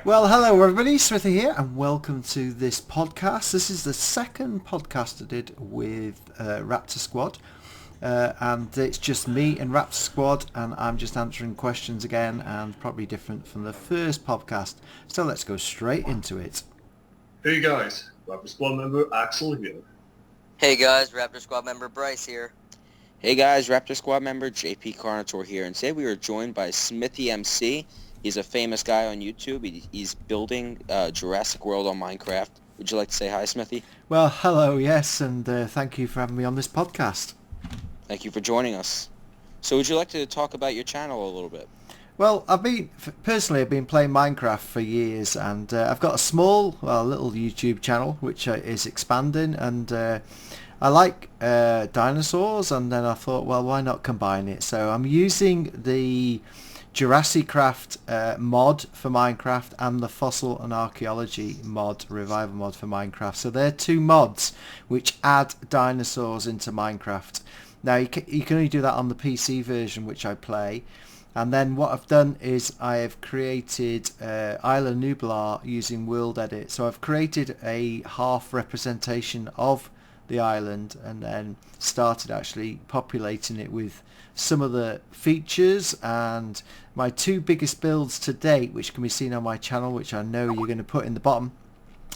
Well, hello everybody, Smithy here, and welcome to this podcast. This is the second podcast I did with Raptor Squad, and it's just me and Raptor Squad, and I'm just answering questions again, and probably different from the first podcast. So let's go straight into it. Hey guys, Raptor Squad member Axel here. Hey guys, Raptor Squad member Bryce here. Hey guys, Raptor Squad member JP Carnator here, and today we are joined by Smithy MC. He's a famous guy on YouTube. He's building Jurassic World on Minecraft. Would you like to say hi, Smithy? Well, hello, yes, and thank you for having me on this podcast. Thank you for joining us. So would you like to talk about your channel a little bit? Well, I've been playing Minecraft for years, and I've got a little YouTube channel which is expanding, and I like dinosaurs, and then I thought, well, why not combine it? So I'm using the Jurassicraft mod for Minecraft and the Fossil and Archeology mod, revival mod for Minecraft. So they're two mods which add dinosaurs into Minecraft. Now you can only do that on the PC version which I play. And then what I've done is I have created Isla Nublar using World Edit. So I've created a half representation of the island and then started actually populating it with some of the features. And my two biggest builds to date, which can be seen on my channel, which I know you're going to put in the bottom,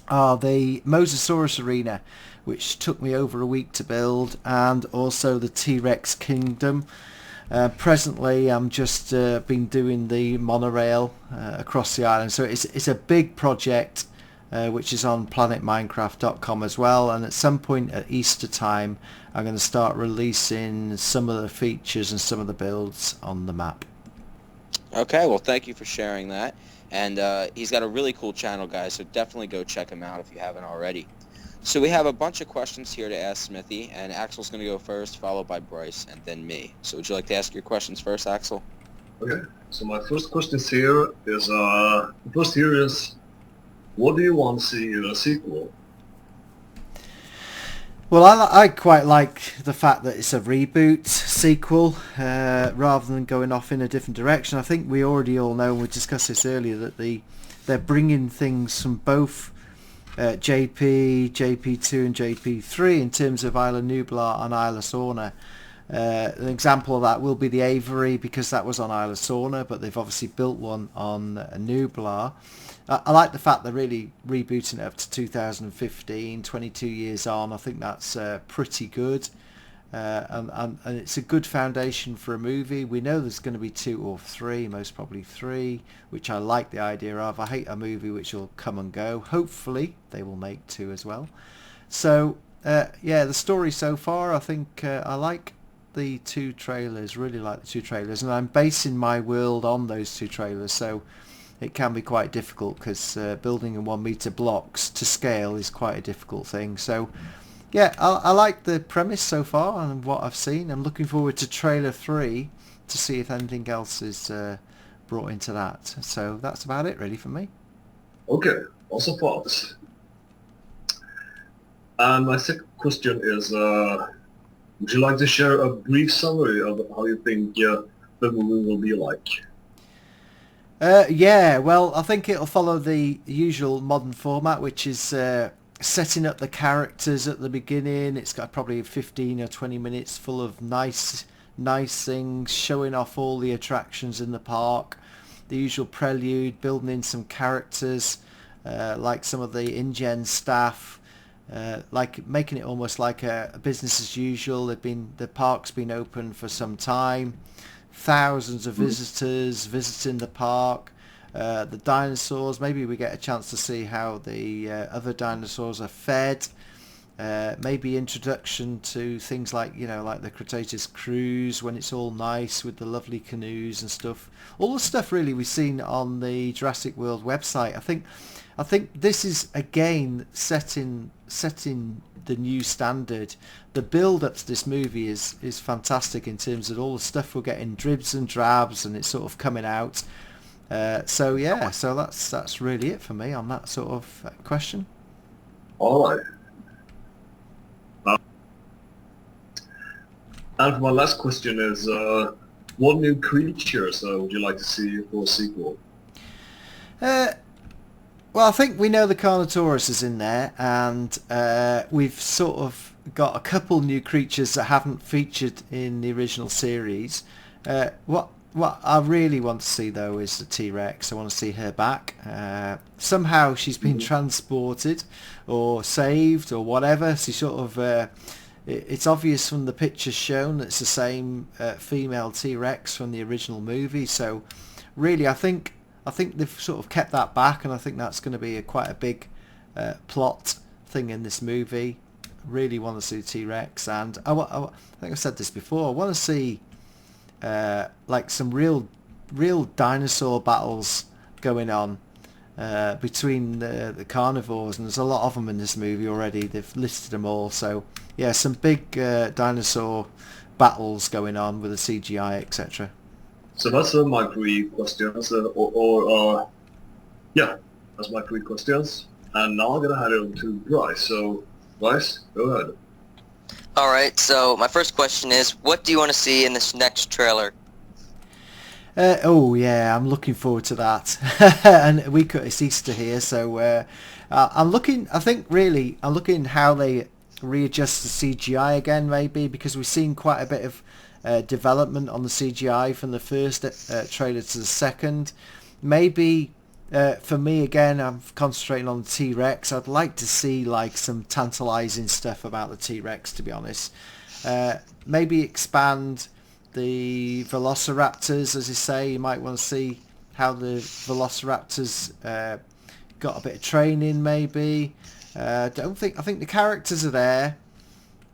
are the Mosasaurus arena, which took me over a week to build, and also the T-Rex kingdom. Presently I'm just been doing the monorail across the island, so it's a big project which is on planetminecraft.com as well, and at some point at Easter time I'm going to start releasing some of the features and some of the builds on the map. Okay, well thank you for sharing that. And he's got a really cool channel, guys, so definitely go check him out if you haven't already. So we have a bunch of questions here to ask Smithy, and Axel's going to go first, followed by Bryce, and then me. So would you like to ask your questions first, Axel? Okay, so my first question here is, what do you want to see in a sequel? Well, I quite like the fact that it's a reboot sequel rather than going off in a different direction. I think we already all know, and we discussed this earlier, that they're bringing things from both JP, JP2 and JP3 in terms of Isla Nublar and Isla Sorna. An example of that will be the Aviary, because that was on Isla Sorna, but they've obviously built one on Nublar. I like the fact they're really rebooting it up to 2015, 22 years on. I think that's pretty good. And it's a good foundation for a movie. We know there's going to be 2 or 3, most probably 3, which I like the idea of. I hate a movie which will come and go. Hopefully they will make 2 as well. So yeah, the story so far, I think I like the 2 trailers, really like the 2 trailers, and I'm basing my world on those 2 trailers, so it can be quite difficult, because building in 1 meter blocks to scale is quite a difficult thing. So yeah, I like the premise so far and what I've seen. I'm looking forward to trailer 3 to see if anything else is brought into that. So that's about it really for me. Okay, also thoughts. And my second question is, would you like to share a brief summary of how you think the movie will be like? Yeah, well, I think it'll follow the usual modern format, which is setting up the characters at the beginning. It's got probably 15 or 20 minutes full of nice things, showing off all the attractions in the park, the usual prelude, building in some characters, like some of the InGen staff, like making it almost like a business as usual. The park's been open for some time. Thousands of visitors visiting the park. The dinosaurs, maybe we get a chance to see how the other dinosaurs are fed. Maybe introduction to things like, like the Cretaceous cruise, when it's all nice with the lovely canoes and stuff. All the stuff really we've seen on the Jurassic World website. I think this is again setting the new standard. The build up to this movie is fantastic in terms of all the stuff we're getting dribs and drabs, and it's sort of coming out. So yeah, so that's really it for me on that sort of question. All right. And my last question is, what new creatures would you like to see for a sequel? Well, I think we know the Carnotaurus is in there, and we've sort of got a couple new creatures that haven't featured in the original series. What I really want to see though is the T-Rex. I want to see her back. Somehow she's been transported or saved or whatever. She sort of it's obvious from the pictures shown that it's the same female T-Rex from the original movie. So really, I think they've sort of kept that back, and I think that's going to be quite a big plot thing in this movie. Really want to see T-Rex, and I think I've said this before. I want to see like some real dinosaur battles going on between the carnivores, and there's a lot of them in this movie already. They've listed them all, so yeah, some big dinosaur battles going on with the CGI, etc. So that's my three questions, yeah, that's my three questions. And now I'm gonna hand it over to Bryce. So, Bryce, go ahead. All right. So my first question is, what do you want to see in this next trailer? Oh yeah, I'm looking forward to that. And it's Easter here, so I'm looking. I think really, I'm looking how they readjust the CGI again, maybe, because we've seen quite a bit of development on the CGI from the first trailer to the second. Maybe for me again, I'm concentrating on the T-Rex. I'd like to see like some tantalizing stuff about the T-Rex, to be honest. Maybe expand the Velociraptors, as you say. You might want to see how the Velociraptors got a bit of training, maybe. I think the characters are there.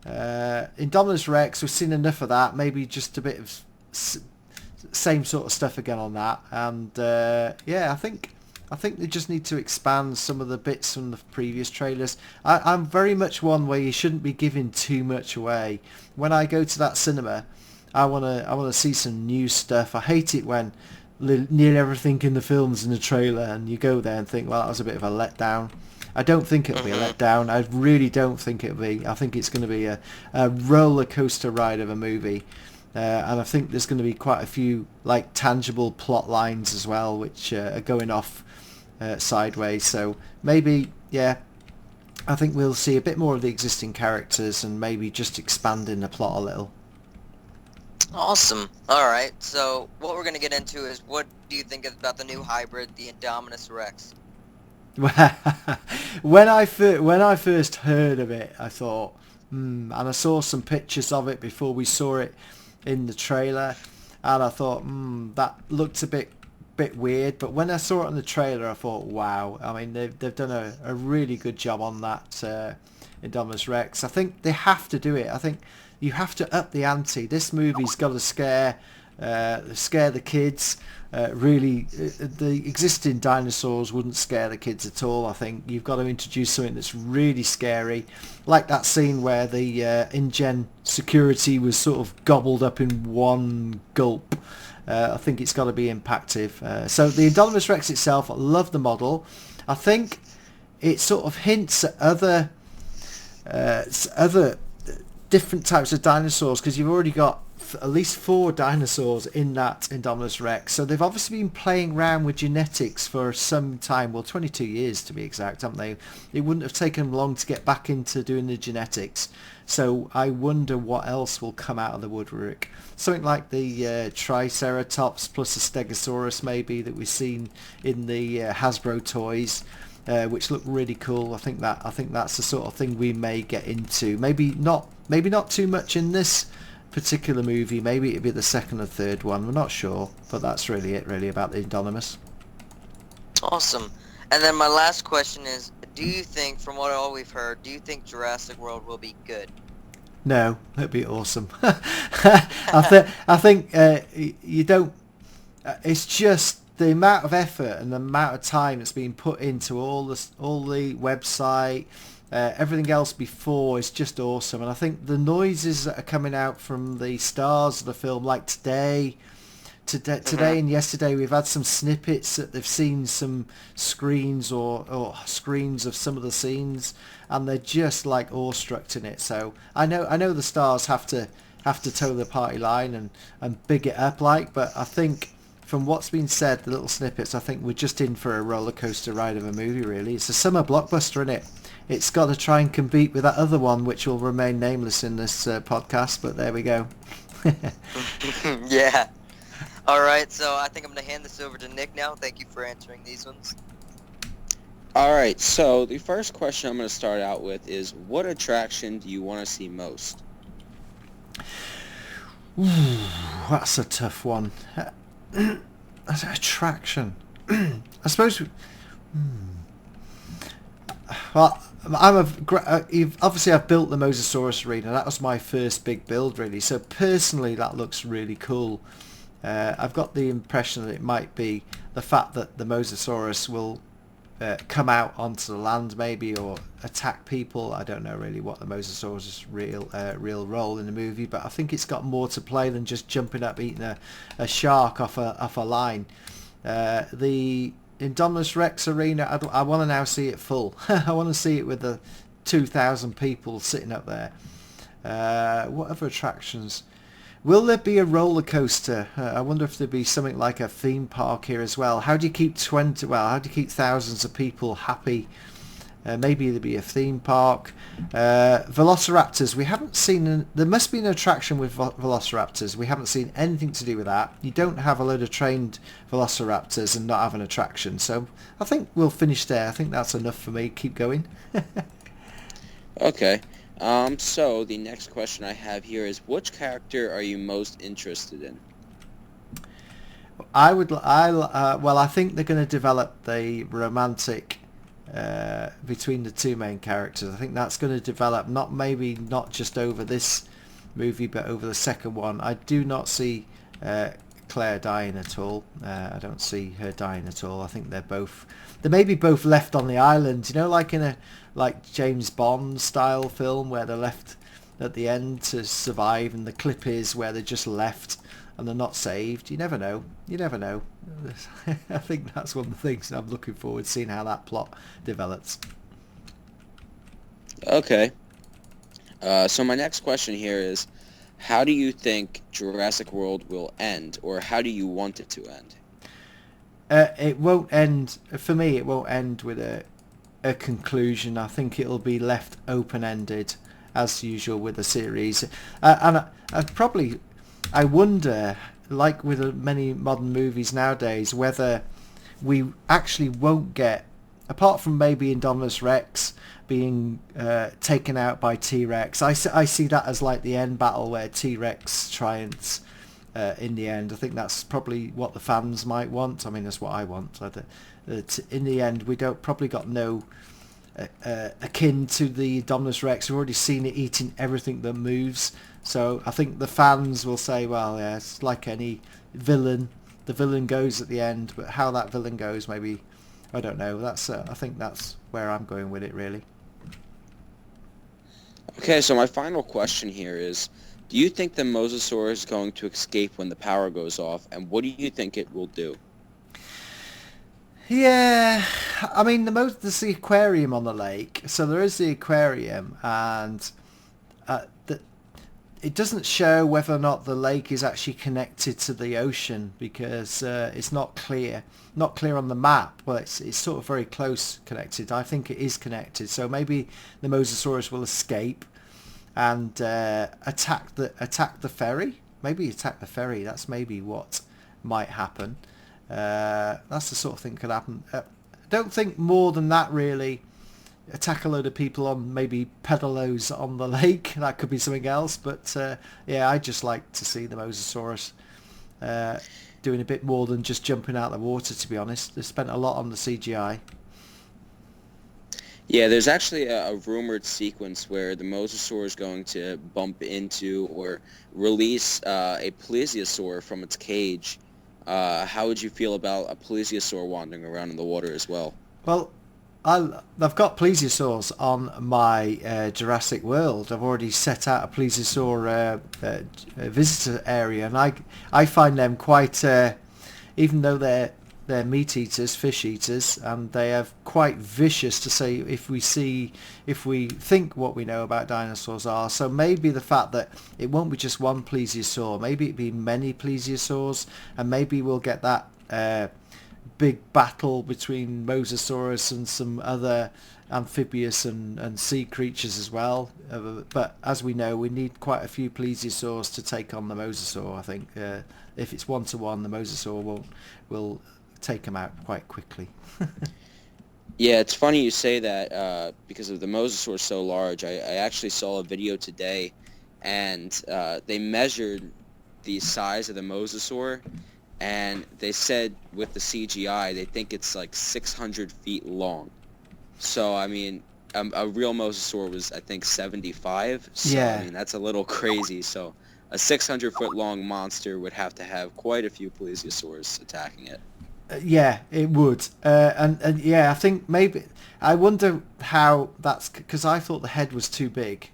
Indominus Rex, we've seen enough of that. Maybe just a bit of same sort of stuff again on that. And yeah, I think they just need to expand some of the bits from the previous trailers. I'm very much one where you shouldn't be giving too much away. When I go to that cinema, I wanna see some new stuff. I hate it when nearly everything in the film's in the trailer, and you go there and think, well, that was a bit of a letdown. I don't think it'll be a letdown. I really don't think it'll be. I think it's going to be a roller coaster ride of a movie, and I think there's going to be quite a few like tangible plot lines as well, which are going off sideways. So maybe, yeah, I think we'll see a bit more of the existing characters and maybe just expanding the plot a little. Awesome. All right. So what we're going to get into is, what do you think about the new hybrid, the Indominus Rex? When I first heard of it, I thought, and I saw some pictures of it before we saw it in the trailer, and I thought, that looked a bit weird. But when I saw it in the trailer, I thought, wow. I mean, they've done a really good job on that Indominus Rex. I think they have to do it. I think you have to up the ante. This movie's got to scare the kids. Really, the existing dinosaurs wouldn't scare the kids at all. I think you've got to introduce something that's really scary, like that scene where the InGen security was sort of gobbled up in one gulp. I think it's got to be impactful. So the Indominus Rex itself, I love the model. I think it sort of hints at other different types of dinosaurs, because you've already got at least 4 dinosaurs in that Indominus Rex. So they've obviously been playing around with genetics for some time, well, 22 years to be exact, haven't they? It wouldn't have taken them long to get back into doing the genetics. So I wonder what else will come out of the woodwork. Something like the Triceratops plus a Stegosaurus maybe that we've seen in the Hasbro toys, which look really cool. I think that's the sort of thing we may get into. Maybe not too much in this particular movie. Maybe it'd be the second or third one. We're not sure, but that's really it, really, about the Indominus. Awesome. And then my last question is, do you think, from all we've heard, do you think Jurassic World will be good? No, it'd be awesome. I think you don't. It's just the amount of effort and the amount of time that's been put into all the website. Everything else before is just awesome, and I think the noises that are coming out from the stars of the film, like today and yesterday, we've had some snippets that they've seen some screens or screens of some of the scenes, and they're just like awestruck in it. So I know the stars have to toe the party line and big it up, like, but I think from what's been said, the little snippets, I think we're just in for a roller coaster ride of a movie, really. It's a summer blockbuster, isn't it? It's got to try and compete with that other one, which will remain nameless in this podcast, but there we go. Yeah. All right, so I think I'm going to hand this over to Nick now. Thank you for answering these ones. All right, so the first question I'm going to start out with is, what attraction do you want to see most? Ooh, that's a tough one. Attraction. I suppose. Well, obviously I've built the Mosasaurus arena. That was my first big build, really. So personally, that looks really cool. I've got the impression that it might be the fact that the Mosasaurus will come out onto the land, maybe, or attack people. I don't know really what the Mosasaurus' real role in the movie, but I think it's got more to play than just jumping up eating a shark off a line. The Indominus Rex arena, I want to now see it full. I want to see it with the 2,000 people sitting up there. What other attractions? Will there be a roller coaster? I wonder if there'd be something like a theme park here as well. How do you keep thousands of people happy? Maybe there'd be a theme park. Velociraptors. We haven't seen. There must be an attraction with Velociraptors. We haven't seen anything to do with that. You don't have a load of trained Velociraptors and not have an attraction. So I think we'll finish there. I think that's enough for me. Keep going. Okay. So the next question I have here is, which character are you most interested in? I think they're going to develop the romantic between the two main characters. I think that's going to develop not just over this movie, but over the second one. I do not see Claire dying at all. I don't see her dying at all. I think they may be both left on the island, like in a James Bond style film where they're left at the end to survive, and the clip is where they're just left and they're not saved. You never know. I think that's one of the things I'm looking forward to seeing how that plot develops. Okay. So my next question here is, how do you think Jurassic World will end, or how do you want it to end? It won't end, for me, it won't end with a conclusion. I think it'll be left open-ended, as usual with the series. And I wonder, like with many modern movies nowadays, whether we actually won't get, apart from maybe Indominus Rex being taken out by T-Rex, I see that as like the end battle where T-Rex triumphs in the end. I think that's probably what the fans might want. I mean, that's what I want. In the end, we probably got no akin to the Indominus Rex. We've already seen it eating everything that moves. So I think the fans will say, well, yeah, it's like any villain. The villain goes at the end, but how that villain goes, maybe, I don't know. I think that's where I'm going with it, really. Okay, so my final question here is, do you think the Mosasaurus is going to escape when the power goes off, and what do you think it will do? Yeah, I mean, there's the aquarium on the lake, so there is the aquarium, and it doesn't show whether or not the lake is actually connected to the ocean, because it's not clear on the map. Well, it's sort of very close connected. I think it is connected, so maybe the Mosasaurus will escape and attack the ferry. Maybe attack the ferry. That's maybe what might happen. That's the sort of thing that could happen. I don't think more than that, really. Attack a load of people on maybe pedalos on the lake. That could be something else. But yeah, I'd just like to see the Mosasaurus doing a bit more than just jumping out of the water, to be honest. They spent a lot on the CGI. Yeah, there's actually a rumored sequence where the Mosasaur is going to bump into or release a Plesiosaur from its cage. How would you feel about a Plesiosaur wandering around in the water as well? Well, I've got Plesiosaurs on my Jurassic World. I've already set out a Plesiosaur visitor area, and I find them quite, even though they're they're meat eaters, fish eaters, and they are quite vicious to say if we think what we know about dinosaurs are. So maybe the fact that it won't be just one plesiosaur, maybe it'd be many plesiosaurs, and maybe we'll get that big battle between Mosasaurus and some other amphibious and sea creatures as well. But as we know, we need quite a few plesiosaurs to take on the mosasaur. I think if it's 1-to-1, the mosasaur will take them out quite quickly. Yeah, it's funny you say that because of the mosasaur so large. I actually saw a video today, and they measured the size of the mosasaur, and they said with the CGI they think it's like 600 feet long. So I mean, a real mosasaur was, I think, 75. So Yeah. I mean, that's a little crazy. So a 600-foot long monster would have to have quite a few plesiosaurs attacking it. Yeah, it would. And yeah, I think maybe I wonder how that's because I thought the head was too big.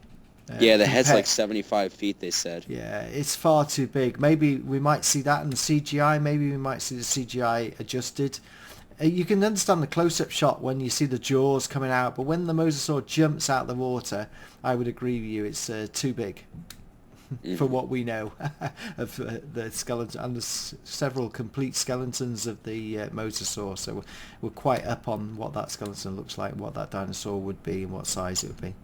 Yeah, the head's like 75 feet, they said. Yeah, it's far too big. Maybe we might see that in the CGI. Maybe we might see the CGI adjusted. You can understand the close-up shot when you see the jaws coming out, but when the mosasaur jumps out of the water, I would agree with you, it's too big for what we know of the skeleton. And there's several complete skeletons of the mosasaur, so we're quite up on what that skeleton looks like, what that dinosaur would be, and what size it would be.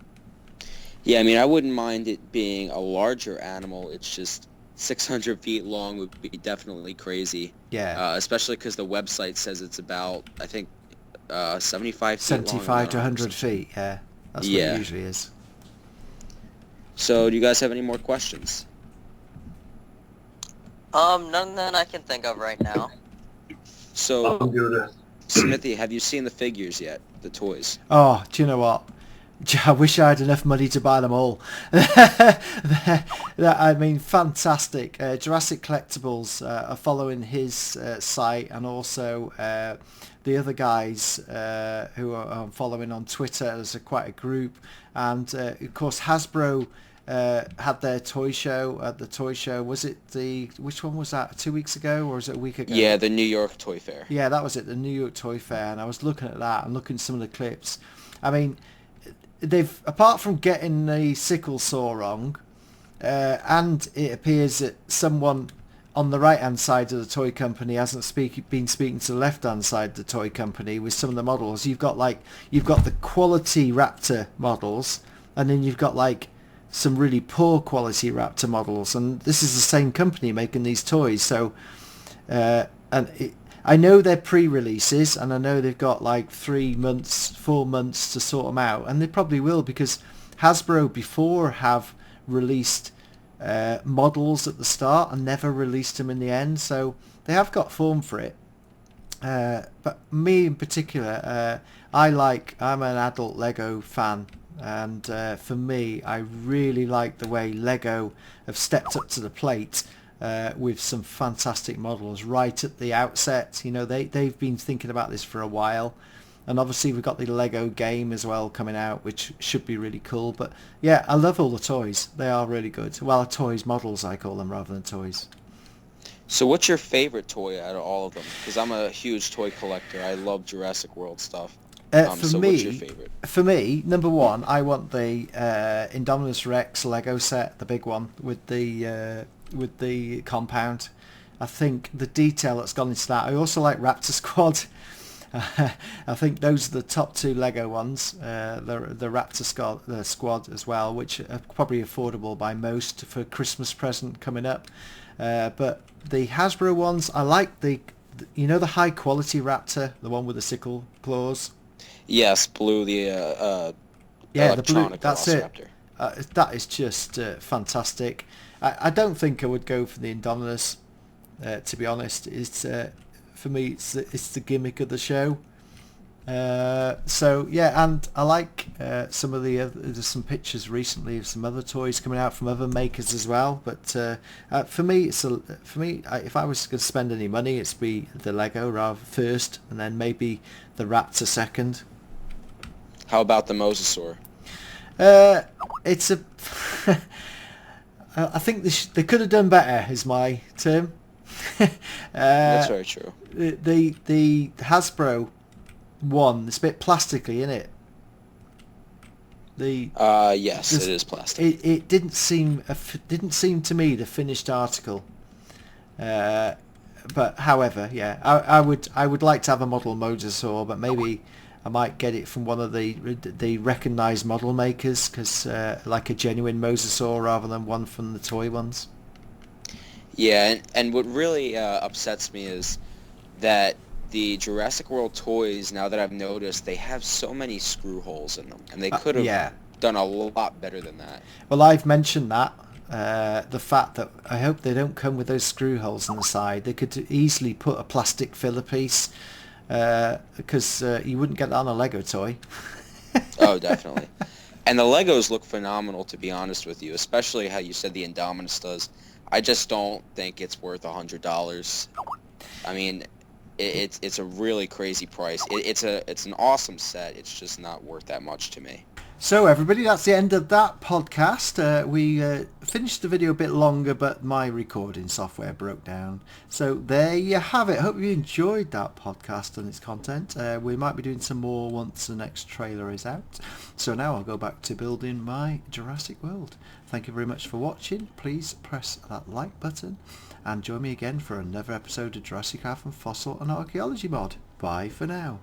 Yeah, I mean, I wouldn't mind it being a larger animal. It's just 600 feet long would be definitely crazy. Yeah. Especially because the website says it's about, I think, 75 feet long. 75 to 100 feet, yeah. That's what it usually is. So, do you guys have any more questions? None that I can think of right now. So, I'm good. Smithy, have you seen the figures yet? The toys? Oh, do you know what? I wish I had enough money to buy them all. I mean, fantastic. Jurassic Collectibles are following his site, and also the other guys who are following on Twitter. There's quite a group. And, of course, Hasbro had their toy show at the toy show. Was it which one was that? 2 weeks ago, or was it a week ago? Yeah, the New York Toy Fair. Yeah, that was it, the New York Toy Fair. And I was looking at that and looking at some of the clips. I mean, they've, apart from getting the sickle saw wrong, and it appears that someone on the right hand side of the toy company hasn't been speaking to the left hand side of the toy company with some of the models. You've got the quality Raptor models, and then you've got like some really poor quality Raptor models, and this is the same company making these toys. So I know they're pre-releases, and I know they've got like 4 months to sort them out, and they probably will, because Hasbro before have released models at the start and never released them in the end, so they have got form for it. But me in particular, I'm an adult Lego fan, and for me, I really like the way Lego have stepped up to the plate with some fantastic models right at the outset. You know, they've been thinking about this for a while, and obviously we've got the Lego game as well coming out, which should be really cool. But yeah, I love all the toys. They are really good. Well, toys, models I call them rather than toys. So what's your favorite toy out of all of them? Because I'm a huge toy collector. I love Jurassic World stuff. So what's your favorite? For me, number one, I want the Indominus Rex Lego set, the big one with the compound. I think the detail that's gone into that. I also like Raptor Squad. I think those are the top two Lego ones. The Raptor Squad as well, which are probably affordable by most for Christmas present coming up. But the Hasbro ones, I like the high quality Raptor, the one with the sickle claws. Yes, blue, the the blue. electronic That's it. Velociraptor. That is just fantastic. I don't think I would go for the Indominus, to be honest. It's for me, it's the gimmick of the show. So yeah, and I like some of there's some pictures recently of some other toys coming out from other makers as well. But for me, if I was going to spend any money, it'd be the Lego rather first, and then maybe the Raptor second. How about the Mosasaur? It's a. I think they could have done better, is my term. That's very true. The Hasbro one, it's a bit plasticky, isn't it? Yes, it is plastic. It didn't seem to me the finished article. But however, yeah, I would like to have a model Mosasaur, but maybe I might get it from one of the recognised model makers, because like a genuine Mosasaur rather than one from the toy ones. Yeah, and what really upsets me is that the Jurassic World toys, now that I've noticed, they have so many screw holes in them, and they could have done a lot better than that. Well, I've mentioned that. The fact that I hope they don't come with those screw holes on the side. They could easily put a plastic filler piece, because you wouldn't get that on a Lego toy. Oh, definitely. And the Legos look phenomenal, to be honest with you, especially how you said the Indominus does. I just don't think it's worth $100. I mean, it's a really crazy price. It's an awesome set. It's just not worth that much to me. So everybody, that's the end of that podcast. We finished the video a bit longer, but my recording software broke down. So there you have it. Hope you enjoyed that podcast and its content. We might be doing some more once the next trailer is out. So now I'll go back to building my Jurassic World. Thank you very much for watching. Please press that like button and join me again for another episode of Jurassicraft and Fossil and Archeology Mod. Bye for now.